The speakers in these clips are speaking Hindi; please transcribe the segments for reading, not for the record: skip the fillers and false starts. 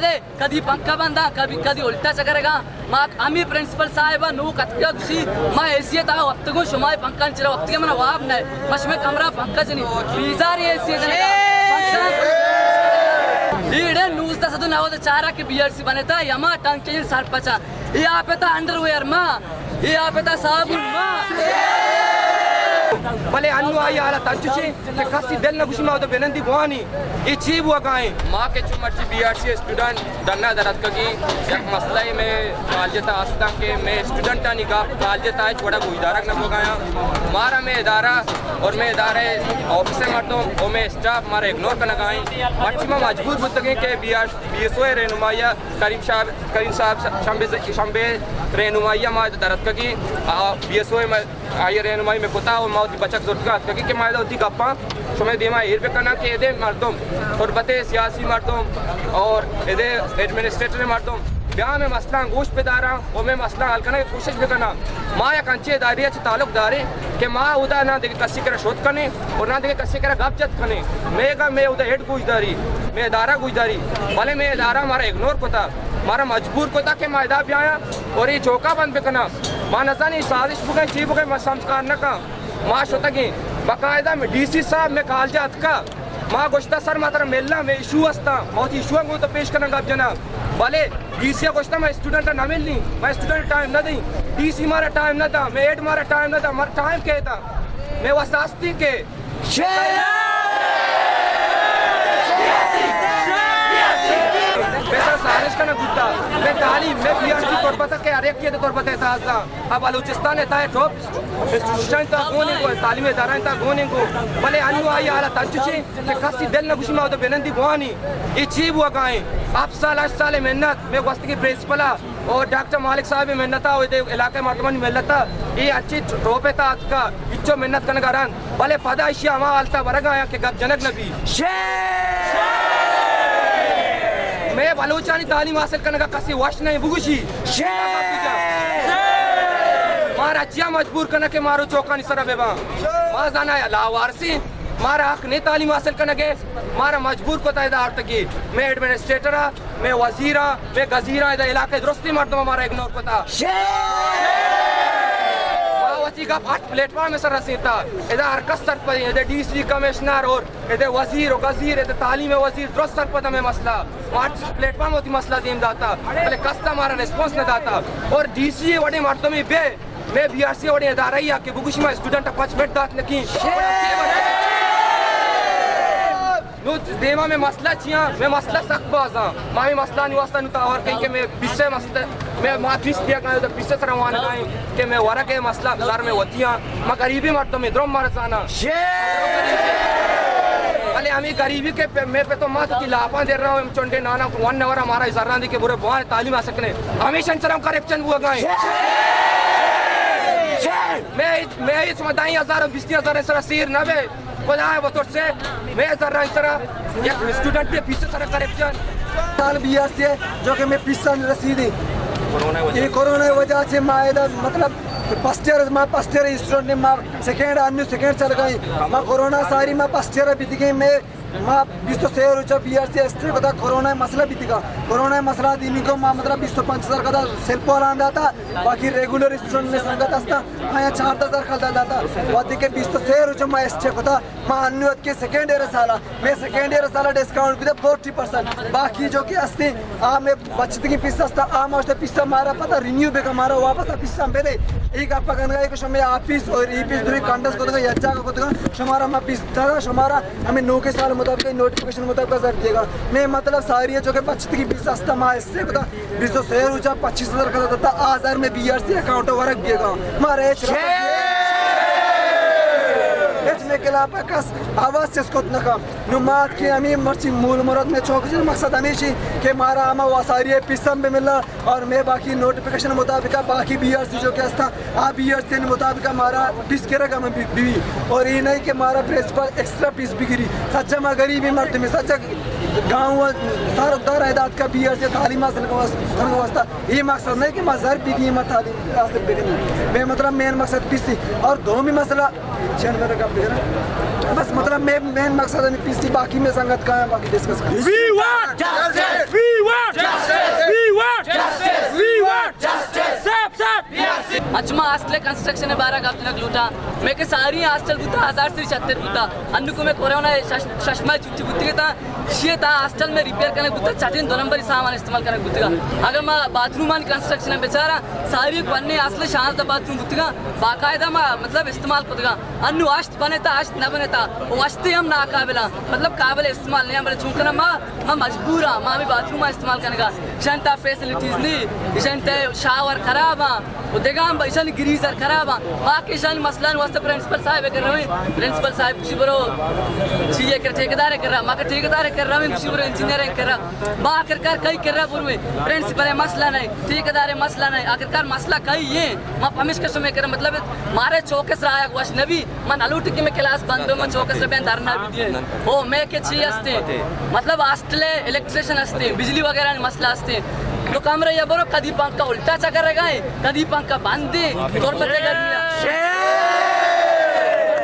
दे कधी पंखा बंदा कधी उल्टा चकरेगा मा आम्ही प्रिंसिपल साहेब नू कतका खुशी मा हैसियत आ वक्त को शुमाय पंखा चिरा वक्त के मना वाब नहीं मश में कमरा पंखा जनी बीजार हैसियत लीडर न्यूज़ ता सदु नावद चारा के बीआरसी बनेता यमा टंके सरपचा ये आपेता अंडरवेयर मा ये आपेता साबुन मा भले अन्नु आई आला तंचुची के कसी दिल न खुशी मावतो बेनंदी बोनी ये चीब हुआ गाय मां के चुमर्ची बीआरसी स्टूडेंट दन्ना दरत कगी एक मसला में कालजता आस्ता के मैं स्टूडेंट आनी का कालजता है छोड़ा कोई इदारा न होगाया मारा मैं इदारा और मैं इदारे ऑफिसर मारतो और मैं स्टाफ मारे इग्नोर करना गाय मर्ची में मजबूर बुतगे के बीएसओ रहनुमाया करीम साहब शंबे रहनुमाया मा दरत कगी बीएसओ में आई रहनुमाई में कोता और माउती बचक जुर्गा कगी के मायदा होती गप्पा समय देमा एर पे करना के दे मारतों और बते सियासी मारतों और इधे एडमिनिस्ट्रेटर मारतों ब्याह में मसला गोश पे दारा और मैं मसला हल करने की कोशिश भी करना माँ या कंचे दारिया से ताल्लुक दारे कि माँ उदा ना देखे कसी करा शोध करने और ना देखे कसी करा गपजत करने मैं उदा हेड गुजदारी मैं दारा गुजदारी भले मैं दारा हमारा इग्नोर कोता हमारा मजबूर कोता के मायदा भी आया और ये चौका बंद पे करना माँ नजानी साजिश बुके चीज बुके मैं संस्कार न का माँ शोता की बाकायदा में डीसी साहब में कालजा का माँ गोश्ता सर मात्रा मेलना में इशू हस्ता बहुत इशू को तो पेश करना गप जना भले डीसी गोश्ता मैं स्टूडेंट ना मिलनी मैं स्टूडेंट टाइम न दी डीसी मारा टाइम न था मैं एड मारा टाइम न था मारा टाइम क्या था मैं वसास्ती के पैसा साजिश का ना गुस्सा मैं तालीम मैं बीआरसी तौर पर के अरेक के तौर पर था अब बलूचिस्तान है ताए टॉप इंस्टीट्यूशन ता गोने को तालीम इदारा ता गोने को भले अन्नु आई आला तंचुची के कसी दिल न खुशी मावतो बेनंदी बोनी ये चीब हुआ गाय आप साल मेहनत मैं वस्त की प्रिंसिपल और डॉक्टर मालिक साहब भी मेहनत था इलाके मर्तमान मेहनत था ये अच्छी रोपे था आज का इच्छो मेहनत करने का भले पदा इशिया हमारा आलता वर्ग आया के गप जनक नबी मैं बलूचानी तालीम हासिल करने का कसी वश नहीं बुगुशी मारा चिया मजबूर करने के मारो चौका नहीं सरा बेबा माँ जाना है लावारसी मारा हक नहीं तालीम हासिल करने के मारा मजबूर को तायदा आर्ट की मैं एडमिनिस्ट्रेटर मैं वजीरा मैं गजीरा इधर इलाके दुरुस्ती मर्दों हमारा इग्नोर को था का 8 प्लेटफॉर्म में सर रसीता इधर हरकत सर पर इधर डीसी कमिश्नर और इधर वजीर और गजीर इधर तालीम वजीर दुरुस्त सर पर हमें मसला 8 प्लेटफॉर्म होती मसला देम दाता पहले कस्ता हमारा रिस्पांस न दाता और डीसी वडे मर्दों में बे मैं बीआरसी वडे इदारा ही आके बुगुशिमा स्टूडेंट 5 मिनट दात नकी नो देमा में मसला चिया मैं मसला सख्त बाजा मामी मसला नहीं वास्ता नहीं और कहीं के मैं पिछले मसले मैं माफी दिया गया तो पिछले तरह वान गए कि मैं वरा के मसला बाजार में होती हैं मैं गरीबी मरता मैं द्रोम मार जाना अरे हमें गरीबी के मैं पे तो माँ की लापा दे रहा हूँ चंडे नाना 1 आवर हमारा इजारा दी के बुरे बहुत तालीम आ सकने हमेशा इंसान करप्शन हुआ गए मैं इस मदाई 1000-20,000 सर सीर न बे खुदा है वो तो से मैं सर एक स्टूडेंट के पीछे सर करप्शन साल बीआरसी है जो कि मैं पिस्सा रसीदी ये कोरोना वजह से मायदा मतलब फर्स्ट ईयर स्टूडेंट ने माँ सेकेंड चल गई माँ कोरोना सारी माँ फर्स्ट ईयर बीती गई मैं माँ 20 शेयर हो बीआरसी एसटी का कोरोना मसला बीती का कोरोना मसला दिन को माँ मतलब 20-25,000 का सेल्फ आंदा था बाकी रेगुलर स्टूडेंट में संगत असता माँ 4,000 खलता जाता वादी के 20 शेयर हो माँ एसटी को था माँ अन्य के सेकेंड ईयर साला डिस्काउंट भी था 40% बाकी जो कि अस्ती मैं बचत की पिस्सा असता मास्टर पिस्सा मारा पता रिन्यू बेका मारा वापस पिस्सा पे दे एक आप एक समय ऑफिस और ई पीस दूरी कंडस को यज्जा को हमारा मैं पिस्ता हमारा हमें 9 के साल मुताबिक नोटिफिकेशन मुताबिक सर दिएगा मैं मतलब सारी जो कि बचत की 20 अस्ता माँ इससे पता 20 शेयर ऊँचा 25,000 का था 1000 में बीआरसी अकाउंट वर्क दिएगा हमारे के लापकस आवाज से इसको नका नुमात की अमी मर्ची मूल मुराद में चौकसी मकसद हमेशा कि मारा आमा वासारी पिस्सम में मिला और मैं बाकी नोटिफिकेशन मुताबिक बाकी बीआरसी जो के था बीआरसी मुताबिक मारा पीस के रकम भी और ये नहीं कि मारा प्रिंसिपल एक्स्ट्रा पीस भी गिरी सच्चा मैं गरीबी मर्द में सच्चा गाँव दार हैदात का बीआरसी तालीम हासिल वास्ता ये मकसद नहीं कि मजहर भी दी मैं तालीम हासिल भी मैं मतलब मेन मकसद पीसी और दोनों भी मसला बस मतलब मेन मकसद है पीसी बाकी में संगत का है बाकी डिस्कस अचमा हॉस्टल कंस्ट्रक्शन है 12 गावतुनक लूटा मैं के सारी हॉस्टल बुता 1076 बुता अन्नुको में कोरोना शशमा चुच्ची बुत्तिगता शियता हॉस्टल में रिपेयर करने बुता चाटिन 2 नंबर सामान इस्तेमाल करने बुत्तिगा अगर मा बाथरूम आणि कंस्ट्रक्शन बेचारा सारी पन्ने हॉस्टल शांत बाथरूम बुत्तिगा बाकायदा मा मतलब इस्तेमाल बुत्तिगा अन्नु वास्ट बनेता वास्ट न बनेता वास्ते हम ना काबिला मतलब काबिल इस्तेमाल नहीं हमारे चूंकना मा मजबूर मा भी बाथरूम इस्तेमाल करने का शंता फैसिलिटीज नहीं शंते शावर खराब उदेगा हम इशान ग्रीजर खराब बाकी इशान मसलन वास्ते प्रिंसिपल साहब कर रहे हैं प्रिंसिपल साहब कुछ बरो चीजें कर ठेकेदार कर रहा माके ठेकेदार कर रहा है कुछ बरो इंजीनियरिंग कर रहा बा आखिरकार कई कर रहा पूर्व प्रिंसिपल है मसला नहीं ठेकेदार है मसला नहीं आखिरकार मसला कई ये मा पमिश के समय कर मतलब मारे चौकस रहा वश नबी मन अलूट की में क्लास बंद हो मन चौकस रे धरना भी दिए ओ मैं के छी असते मतलब हॉस्टल इलेक्ट्रिशियन असते बिजली वगैरह मसला असते तो कमरे या बरो कदी पंखा उल्टा चा करेगा कदी पंखा बांधे तोर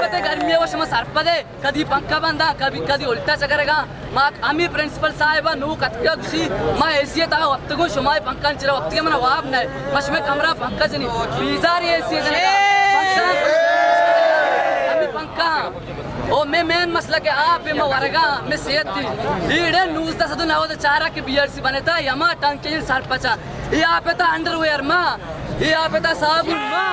पते गर्मिया वश सरपदे कदी पंखा बांधा कदी उल्टा चा करेगा मा आम्ही प्रिंसिपल साहेब नु कतक्या दुशी मा हैसियत आ वक्तगो शुमाय पंखा चिरा वक्तिगे मना वाब नाही मश में कमरा पंखा जनी बीजार हैसियत आम्ही पंखा ओ मेन मसला के आप में वरगा में सेहत थी ईडे न्यूज़ ता सदु नावद चारा के बीआरसी बनेता यमा टंके सरपचा ये आप ता अंडरवेयर मा ये आप ता साबुन मा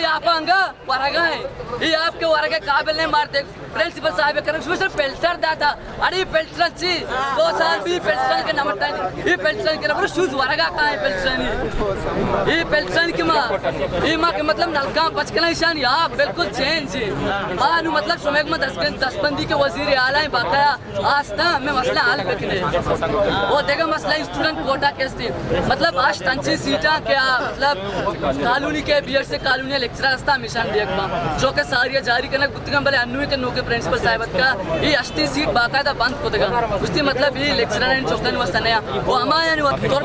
आपंगा वरगा है ये आपके वरगे काबिल नहीं मारते प्रिंसिपल साहब कर स्पेशल पेल्टर दाता अरे पेल्टर ची 2 साल भी पेल्टर के नमटा ये पेल्टर के बरो शूज वरगा का है पेल्टर ये पेल्टर की मां ये मां के मतलब नलका बचकना निशान या बिल्कुल चेंज मानु मतलब सुमेग में 10 बंदी के वजीर आला है बाकाया आस्था में मसला हल बेकने वो देखो मसला स्टूडेंट कोटा केस थी मतलब आज तंची सीटा क्या मतलब कॉलोनी के बीएड से कॉलोनी लेक्चरर रास्ता मिशन देखमा जो के सारिया जारी करने गुत्तिगम बले अन्नुए के नोके प्रिंसिपल साहबत का ये 80 सीट बाकायदा बंद कोदेगा उसती मतलब ये लेक्चरर इन चौकन वस्तनया वो हमाया नि तोर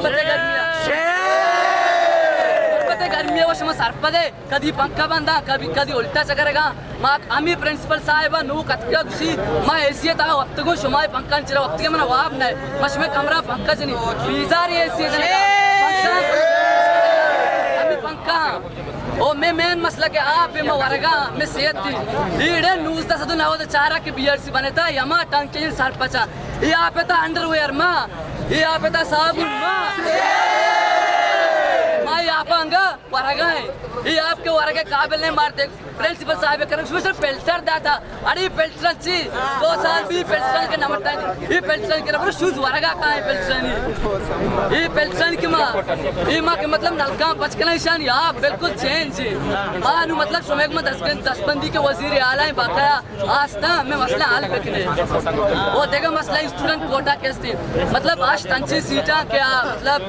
पते गर्मिया वश में सरपदे कदी पंखा बांधा कदी उल्टा चा करेगा मा आम्ही प्रिंसिपल साहेब नु कतक्या दुशी मा हैसियत आ वक्तगो शुमाय पंखा चिरा वक्तिगे मना वाब नाही मश में कमरा पंखा जनी बीजार हैसियत आम्ही पंखा ओ मेन मसला के आप में वरगा में सेहत थी ईडे न्यूज़ ता सदु नावद चारा के बीआरसी बनेता यमा टंके सरपचा ये आप ता अंडरवेयर मा ये आप ता साबुन मा आपंगा वरगा है ये आपके वरगे काबिल नहीं मारते प्रिंसिपल साहब कर स्पेशल पेल्टर दाता अरे पेल्टर ची 2 साल भी पेल्टर के नमटा ये पेल्टर के बरो शूज वरगा का है पेल्टर ये पेल्टर की मां ये मां के मतलब नलका बचकना निशान या बिल्कुल चेंज मानु मतलब सुमेग में 10 बंदी के वजीर आला है बाकाया आस्था में मसला हल बेकने वो देखो मसला स्टूडेंट कोटा केस थी मतलब आज तंची सीटा क्या मतलब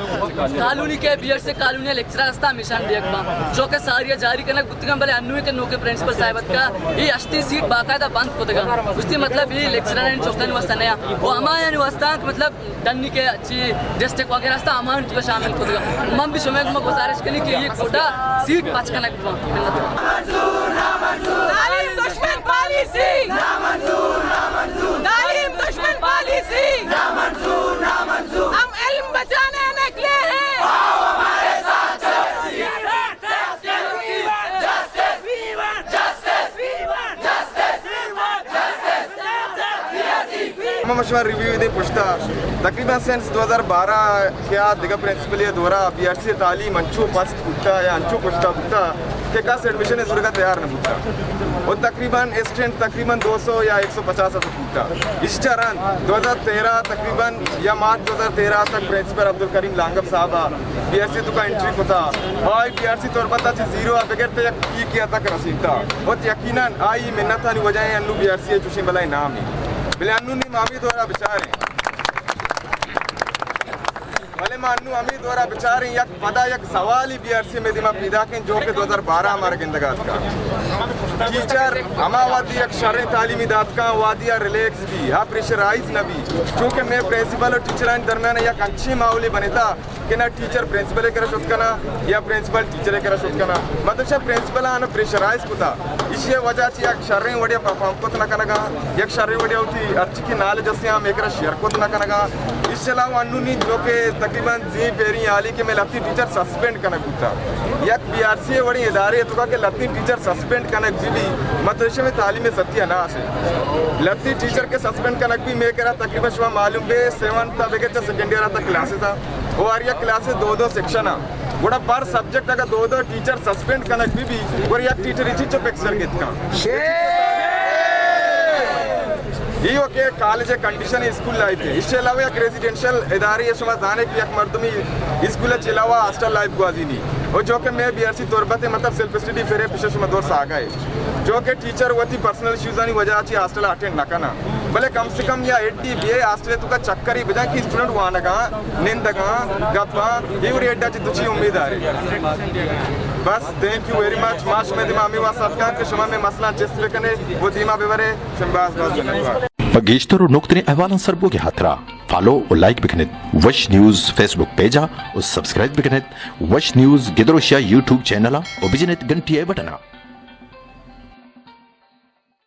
कॉलोनी के बीएड से कॉलोनी लेक्चरर रास्ता मिशन देखमा जो के सारिया जारी करने गुत्तिगम बले अन्नुए के नोके प्रिंसिपल साहबत का ये 80 सीट बाकायदा बंद कोदेगा उसती मतलब ये लेक्चरर इन चौकन वस्तनया वो हमाया नि वस्ता मतलब डन्नी के अच्छी डिस्ट्रिक्ट वगैरह रास्ता अमाउंट को शामिल कोदेगा मम भी सुमेग में गुजारिश करी कि ये कोटा सीट बचकना तालीम दुश्मन पॉलिसी ना मंजूर तालीम दुश्मन पॉलिसी ना मंजूर हम इल्म बचाने निकले हैं आओ हमारे साथ मशवरा रिव्यू दे पुछता तकरीबन सेंस 2012 क्या दिगा प्रिंसिपल ये दोरा बीआरसी तालीम अंचू पास पुछता या अंचू पुछता के कास एडमिशन है सुरगा तैयार न पुछता और तकरीबन स्टूडेंट तकरीबन 200 या 150 से पुछता इस चरण 2013 तकरीबन या मार्च 2013 तक प्रिंसिपल अब्दुल करीम लांगब साहब बीआरसी तो का एंट्री होता और बीआरसी तौर पर था जीरो बगैर तो ये किया तक रसीदा और यकीनन आई मिन्नत था वजह अन्नू बीआरसी चुशी बलाई नाम ही बिलानु ने मामी द्वारा बिचारे भले मानू अमी द्वारा बिचारे यक पदा यक सवाल ही बीआरसी में दिमाग पैदा के जो के 2012 हमारे जिंदगात का टीचर हमावादी यक शर्य तालीमी दात का वादिया रिलैक्स भी हा प्रेशराइज न भी क्योंकि मैं प्रिंसिपल और टीचर दरमियान यक अच्छी माहौल बनेता कि ना टीचर प्रिंसिपल करा शोधकना या प्रिंसिपल टीचर करा शोधकना मतलब प्रिंसिपल आना प्रेशराइज कुता इसी वजह से एक शर्री वडिया परफॉर्म को ना कनगा एक शर्री वडिया होती अच्छी की नॉलेज से हम एक शेयर को ना कनगा इसके अलावा अन्नूनी जो के तकरीबन जी पेरी आली के मैं लत्ती टीचर सस्पेंड करना कुता एक बीआरसी वड़ी इदारे तो का के लत्ती टीचर सस्पेंड करना भी मदरसे में तालीम सत्यानाश है लत्ती टीचर के सस्पेंड करना भी मैं करा तकरीबन शुआ मालूम बे 7th तक सेकेंड ईयर तक क्लासेस था वो आ रही क्लासेस 2 सेक्शन है बड़ा पर सब्जेक्ट अगर 2 टीचर सस्पेंड करना भी और एक टीचर इसी चुप एक्सर कितना ये okay college condition school life है इसके अलावा एक रेजिडेंशियल इदारे ये समझ जाने की एक मर्दमी स्कूल के अलावा हॉस्टल लाइफ गुआजी नहीं और जो कि मैं बीआरसी तौरबत मतलब सेल्फ स्टडी फेरे पिछले समय दौर से आ गए जो कि टीचर वती पर्सनल इश्यूज आनी वजह से हॉस्टल अटेंड ना करना भले कम से कम या 80 बी हॉस्टल तो का चक्कर ही बजा कि स्टूडेंट वानगा निंदगा गप्पा ये एड्डा ची दुची उम्मीद आ रही बस थैंक यू वेरी मच माश में दिमामी वा सदका के शुमा में मसला जिस लेकने वो दिमा बेवरे शंबाज बाज धन्यवाद Geishtar Nuktani Ahwalan Sarbogi Hatra. Follow or like Bikanet. Wash News Facebook page or subscribe Bikanet. Wash News Gedrosha YouTube channel or Bijanet Gantia Batana.